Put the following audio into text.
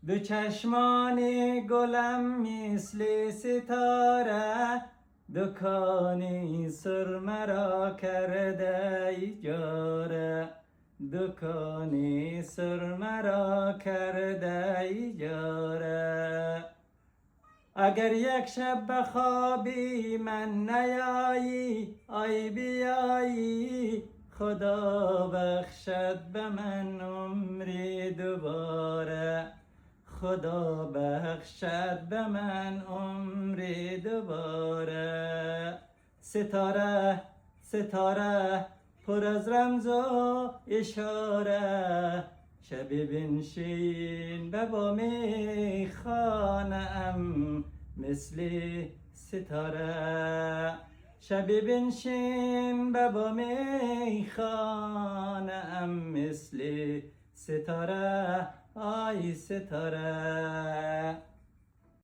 دو چشمان گلم مثل ستاره، دکانی سرمه را کرده ایجاره، دکانی سرمه را کرده ایجاره. اگر یک شب به خوابی من نیایی، آی بیایی، خدا بخشد به من عمری دوباره، خدا بخشد به من عمری دوباره. ستاره ستاره پر از رمز و اشاره، شبی بنشین به بام خانه ام مثل ستاره، شبی بنشین به بام خانه ام مثل ستاره، آی ستاره.